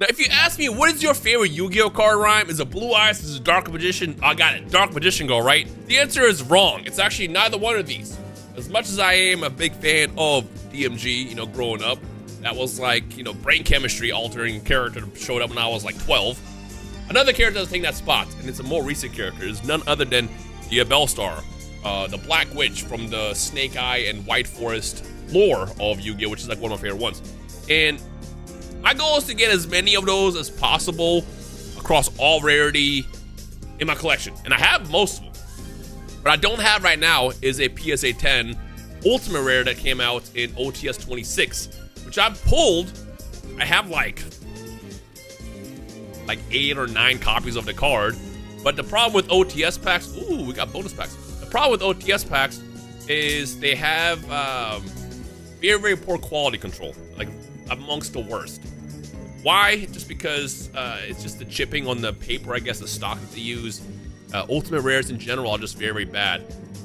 Now, if you ask me, what is your favorite Yu-Gi-Oh card, Rhyme? Is it Blue Eyes? Is it Dark Magician? I got it. Dark Magician go, right? The answer is wrong. It's actually neither one of these. As much as I am a big fan of DMG, you know, growing up, that was like, you know, brain chemistry altering character that showed up when I was like 12. Another character that's taking that spot, and it's a more recent character, is none other than the Bellstar, the Black Witch from the Snake Eye and White Forest lore of Yu-Gi-Oh, which is like one of my favorite ones. And my goal is to get as many of those as possible across all rarity in my collection. And I have most of them. What I don't have right now is a PSA 10 Ultimate Rare that came out in OTS 26, which I pulled. I have like 8 or 9 copies of the card. But the problem with OTS packs, ooh, we got bonus packs. The problem with OTS packs is they have very, very poor quality control, like amongst the worst. Why? Just because it's just the chipping on the paper, I guess, the stock that they use. Ultimate rares in general are just very, very bad.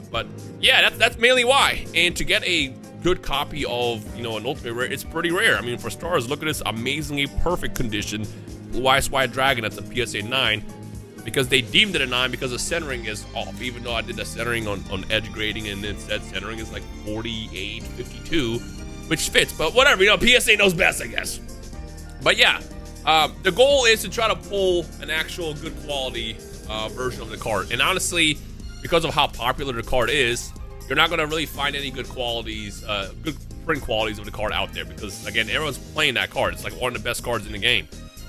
But yeah, that's mainly why. And to get a good copy of, you know, an Ultimate Rare, it's pretty rare. I mean, for starters, look at this amazingly perfect condition Blue Eyes White Dragon. That's a PSA 9. Because they deemed it a 9 because the centering is off. Even though I did the centering on edge grading and it said centering is like 48, 52, which fits. But whatever, you know, PSA knows best, I guess. But yeah, the goal is to try to pull an actual good quality version of the card. And honestly, because of how popular the card is, you're not going to really find any good qualities, good print qualities of the card out there. Because again, everyone's playing that card. It's like one of the best cards in the game.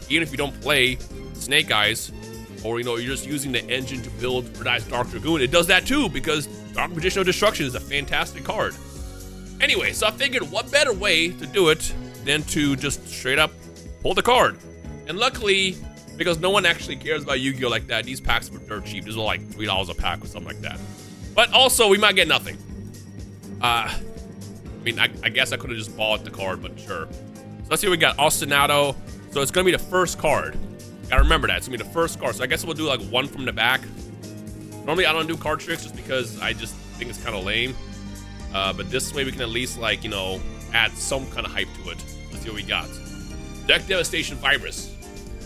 Even if you don't play Snake Eyes, or, you know, you're just using the engine to build Red Eyes Dark Dragoon, it does that too, because Dark Magician of Destruction is a fantastic card. Anyway, so I figured what better way to do it than to just straight up pull the card. And luckily, because no one actually cares about Yu-Gi-Oh like that, these packs were dirt cheap. These were like $3 a pack or something like that. But also, we might get nothing. I mean, I guess I could have just bought the card, but sure. So let's see what we got. Ostinato. So it's going to be the first card. Gotta remember that. It's going to be the first card. So I guess we'll do like one from the back. Normally, I don't do card tricks just because I just think it's kind of lame. But this way we can at least, like, you know, add some kind of hype to it. Let's see what we got. Deck Devastation Virus.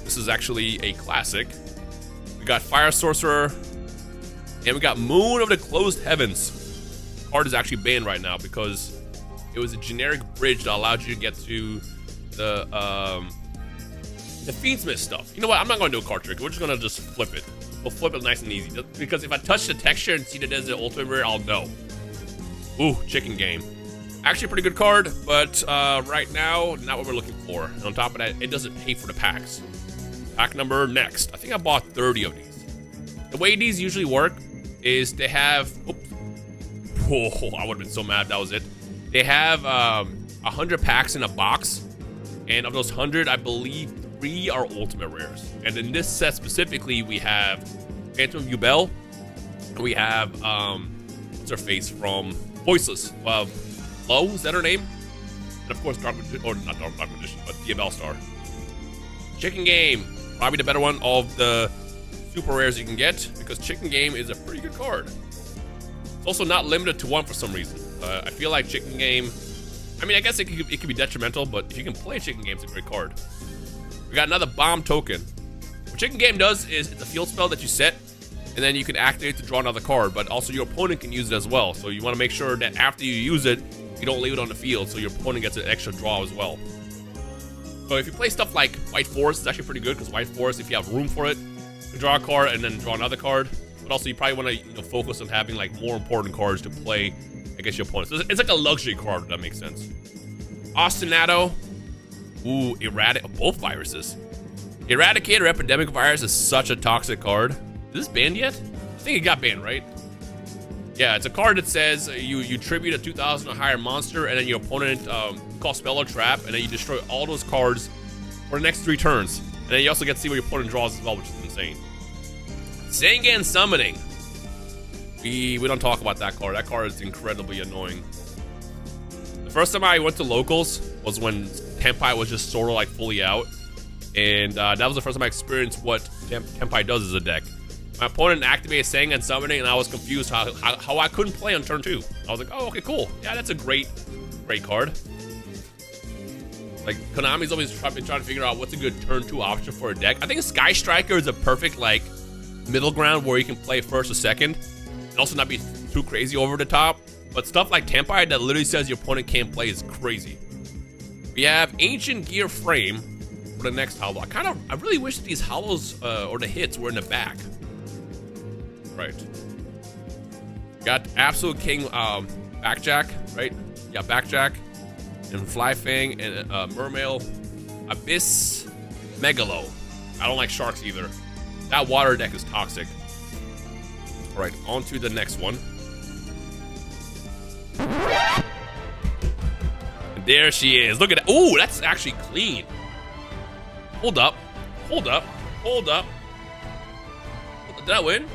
This is actually a classic. We got Fire Sorcerer. And we got Moon of the Closed Heavens. The card is actually banned right now because it was a generic bridge that allowed you to get to the Fiendsmith stuff. You know what? I'm not going to do a card trick. We're just going to just flip it. We'll flip it nice and easy. Just because if I touch the texture and see that there's an Ultimate Rare, I'll know. Ooh, Chicken Game. Actually a pretty good card, but right now, not what we're looking for. And on top of that, it doesn't pay for the packs. Pack number next. I think I bought 30 of these. The way these usually work is they have... Oops. Whoa, I would have been so mad if that was it. They have 100 packs in a box. And of those 100, I believe 3 are Ultimate Rares. And in this set specifically, we have Phantom Yubel. And we have... what's her face from Voiceless? Lo, is that her name? And of course, Dark Magician, or not Dark Magician, but the Bellstar. Chicken Game, probably the better one of the super rares you can get, because Chicken Game is a pretty good card. It's also not limited to one for some reason. I feel like Chicken Game, I mean, I guess it could be detrimental, but if you can play Chicken Game, it's a great card. We got another Bomb Token. What Chicken Game does is it's a field spell that you set, and then you can activate to draw another card, but also your opponent can use it as well. So you want to make sure that after you use it, you don't leave it on the field, so your opponent gets an extra draw as well. So if you play stuff like White Forest, it's actually pretty good, because White Forest, if you have room for it, you can draw a card and then draw another card. But also, you probably want to, you know, focus on having like more important cards to play against your opponent. So it's like a luxury card, if that makes sense. Ostinato. Ooh, both viruses. Eradicator Epidemic Virus is such a toxic card. Is this banned yet? I think it got banned, right? Yeah, it's a card that says you tribute a 2,000 or higher monster, and then your opponent calls spell or trap, and then you destroy all those cards for the next 3 turns. And then you also get to see what your opponent draws as well, which is insane. Sengan Summoning. We don't talk about that card. That card is incredibly annoying. The first time I went to locals was when Tenpai was just sort of like fully out. And that was the first time I experienced what Tenpai does as a deck. My opponent activated Sengan Summoning, and I was confused how I couldn't play on turn 2. I was like, oh, okay, cool. Yeah, that's a great card. Like, Konami's always been trying to figure out what's a good turn 2 option for a deck. I think Sky Striker is a perfect, like, middle ground where you can play first or second and also not be too crazy over the top. But stuff like Tempai that literally says your opponent can't play is crazy. We have Ancient Gear Frame for the next hollow. I really wish these hollows or the hits were in the back. Right. Got Absolute King Backjack, right? Yeah, Backjack. And Fly Fang and Mermail. Abyss Megalo. I don't like sharks either. That water deck is toxic. Alright, on to the next one. And there she is. Look at that. Ooh, that's actually clean. Hold up. Hold up. Hold up. Did I win?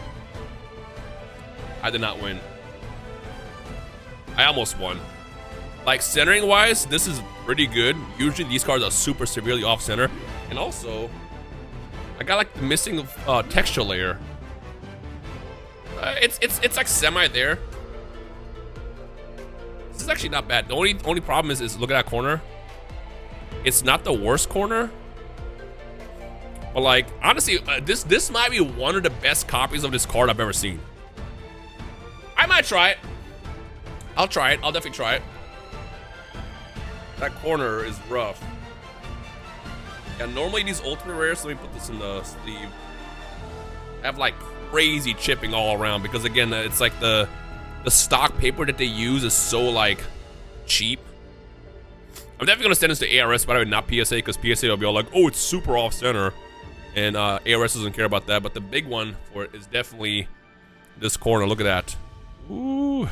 I did not win. I almost won. Like, centering wise, this is pretty good. Usually these cards are super severely off center. And also, I got like the missing texture layer. It's like semi there. This is actually not bad. The only problem is look at that corner. It's not the worst corner. But like, honestly, this might be one of the best copies of this card I've ever seen. I might try it. I'll try it. I'll definitely try it. That corner is rough. Yeah, normally these ultimate rares, let me put this in the sleeve, have like crazy chipping all around because again, it's like the stock paper that they use is so like cheap. I'm definitely gonna send this to ARS, by the way, not PSA, because PSA will be all like, oh, it's super off center, and ARS doesn't care about that. But the big one for it is definitely this corner. Look at that. Ooh.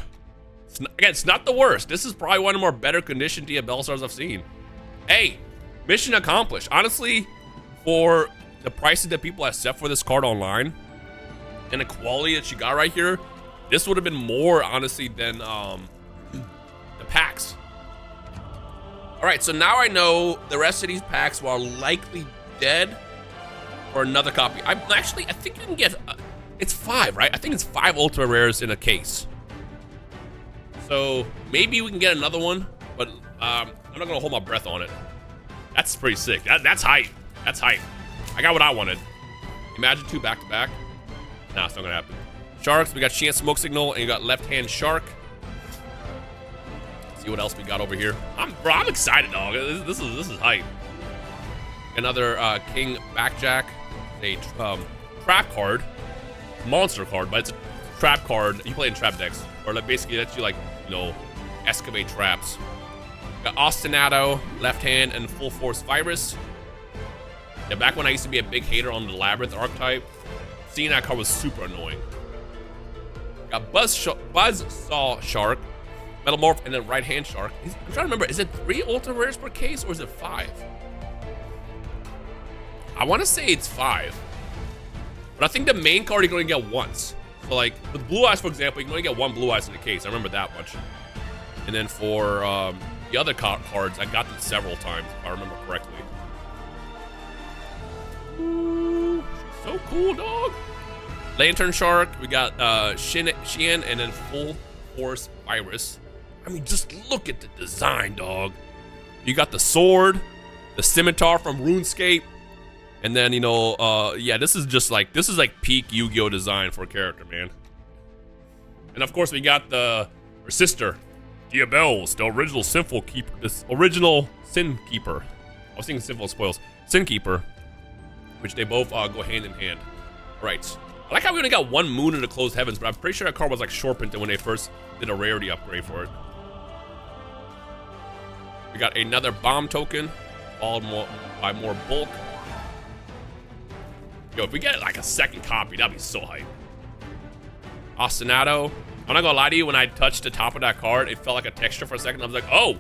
Again, it's not the worst. This is probably one of the more better conditioned DFL stars I've seen. Hey, mission accomplished. Honestly, for the prices that people have set for this card online and the quality that you got right here, this would have been more, honestly, than the packs. All right, so now I know the rest of these packs are likely dead for another copy. I think you can get, it's 5, right? I think it's 5 Ultimate Rares in a case. So maybe we can get another one, but I'm not gonna hold my breath on it. That's pretty sick. That's hype. That's hype. I got what I wanted. Imagine 2 back-to-back. Nah, it's not gonna happen. Sharks, we got Chance Smoke Signal, and you got Left Hand Shark. Let's see what else we got over here. I'm excited, dog. This is hype. Another King Backjack, a trap card, monster card, but it's a trap card. You play in trap decks, or like basically lets you like, you know, excavate traps. Got Ostinato, Left Hand, and Full Force Virus. Yeah, back when I used to be a big hater on the Labyrinth archetype, seeing that card was super annoying. Got Buzzsaw Shark, Metamorph, and then Right Hand Shark. I'm trying to remember, is it 3 Ultra Rares per case, or is it 5? I want to say it's 5. But I think the main card you can only get once. So like, with Blue Eyes, for example, you can only get 1 Blue Eyes in the case. I remember that much. And then for the other cards, I got them several times, if I remember correctly. Ooh, so cool, dog. Lantern Shark, we got Xian, and then Full Force Virus. I mean, just look at the design, dog. You got the sword, the scimitar from RuneScape, and then, you know, yeah, this is like peak Yu-Gi-Oh design for a character, man. And of course, we got her sister, Diabels, the original Sinful Keeper, this original Sin Keeper. I was thinking Sinful Spoils. Sin Keeper, which they both go hand in hand. All right. I like how we only got 1 Moon in the Closed Heavens, but I'm pretty sure that card was like short printed when they first did a rarity upgrade for it. We got another Bomb token, followed by more bulk. Yo, if we get like a second copy, that'd be so hype. Ostinato. I'm not gonna lie to you, when I touched the top of that card, it felt like a texture for a second. I was like, oh,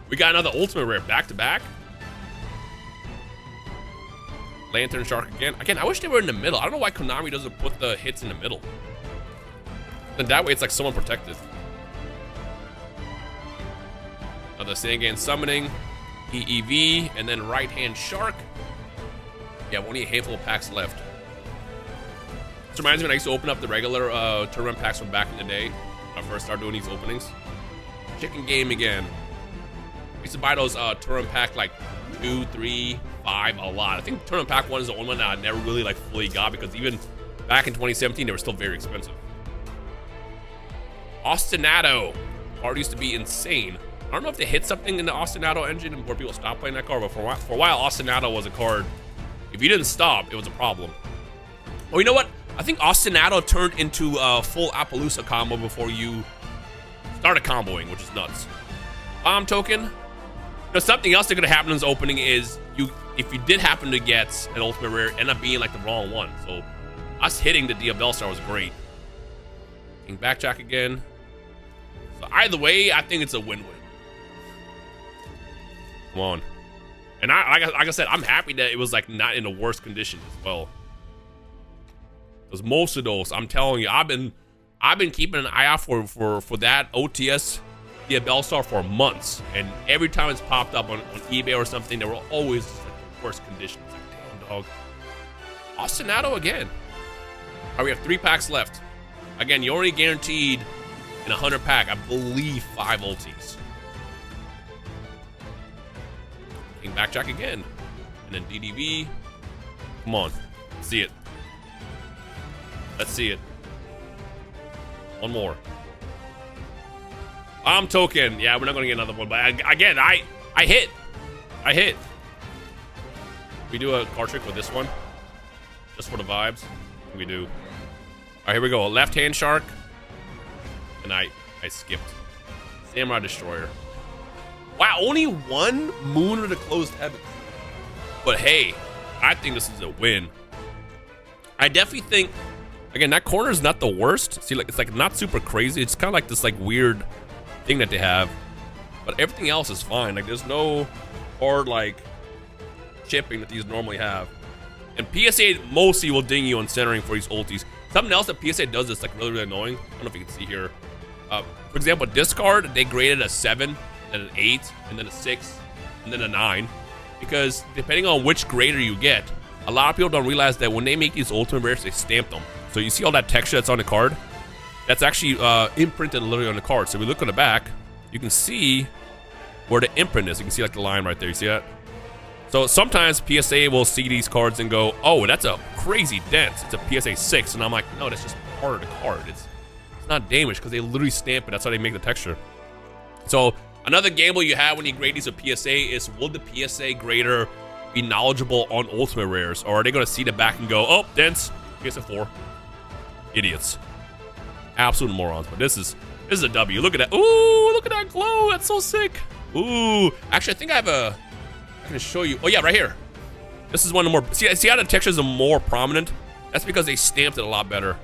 we got another Ultimate Rare back to back. Lantern Shark again. Again, I wish they were in the middle. I don't know why Konami doesn't put the hits in the middle. Then that way it's like someone protected. Another Sangan Summoning, EEV, and then Right Hand Shark. Yeah, only a handful of packs left. This reminds me when I used to open up the regular tournament packs from back in the day. When I first started doing these openings. Chicken Game again. I used to buy those tournament pack like 2, 3, 5, a lot. I think Tournament Pack 1 is the only one that I never really like fully got because even back in 2017, they were still very expensive. Ostinato. Card used to be insane. I don't know if they hit something in the Ostinato engine and where people stopped playing that card, but for a while, Ostinato was a card. If you didn't stop, it was a problem. Oh, you know what? I think Ostinato turned into a full Appaloosa combo before you started comboing, which is nuts. Bomb token. Now, something else that could happen in this opening is if you did happen to get an ultimate rare, end up being like the wrong one. So us hitting the Diabellstar was great. King Backjack again. So either way, I think it's a win-win. Come on. And like I said, I'm happy that it was like not in the worst condition as well. Because most of those, I'm telling you, I've been keeping an eye out for that OTS Diabellstar for months, and every time it's popped up on eBay or something, they were always like the worst conditions. Like, damn dog. Ostinato again. All right, we have 3 packs left. Again, you're only guaranteed in a 100 pack, I believe, 5 ultis. King Backjack again, and then DDV. Come on, let's see it. Let's see it. One more. Bomb token. Yeah, we're not gonna get another one, but again, I hit. I hit. We do a card trick with this one, just for the vibes. We do. All right, here we go. Left hand shark, and I skipped. Samurai Destroyer. Wow, only 1 Moon of the Closed Heavens. But hey, I think this is a win. I definitely think, again, that corner is not the worst. See, like it's like not super crazy. It's kind of like this like weird thing that they have, but everything else is fine. Like there's no hard like chipping that these normally have. And PSA mostly will ding you on centering for these ultis. Something else that PSA does that's like really annoying. I don't know if you can see here. For example, discard, they graded a 7, then an 8, and then a 6, and then a 9. Because depending on which grader you get, a lot of people don't realize that when they make these ultimate rares, they stamp them. So you see all that texture that's on the card? That's actually imprinted literally on the card. So if we look on the back, you can see where the imprint is. You can see like the line right there. You see that? So sometimes PSA will see these cards and go, oh, that's a crazy dent. It's a PSA 6. And I'm like, no, that's just part of the card. It's not damaged because they literally stamp it. That's how they make the texture. So another gamble you have when you grade these with PSA is, will the PSA grader be knowledgeable on ultimate rares? Or are they going to see the back and go, oh, dents, PSA 4. Idiots. Absolute morons. But this is a W. Look at that. Ooh, look at that glow. That's so sick. Ooh. Actually, I think I can show you. Oh, yeah, right here. This is one of the more... See how the textures are more prominent? That's because they stamped it a lot better.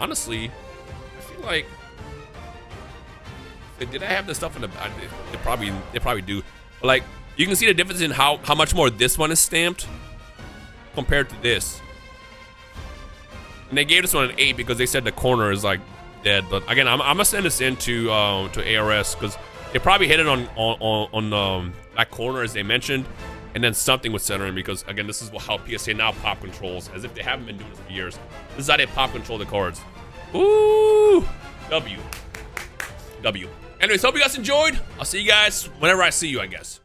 Honestly, I feel like... Did I have this stuff in the... They probably do. But, like, you can see the difference in how much more this one is stamped compared to this. And they gave this one an 8 because they said the corner is, like, dead. But, again, I'm going to send this into to ARS because they probably hit it on that corner as they mentioned, and then something with centering because, again, this is how PSA now pop controls, as if they haven't been doing this for years. This is how they pop control the cards. Ooh! W. Anyways, hope you guys enjoyed. I'll see you guys whenever I see you, I guess.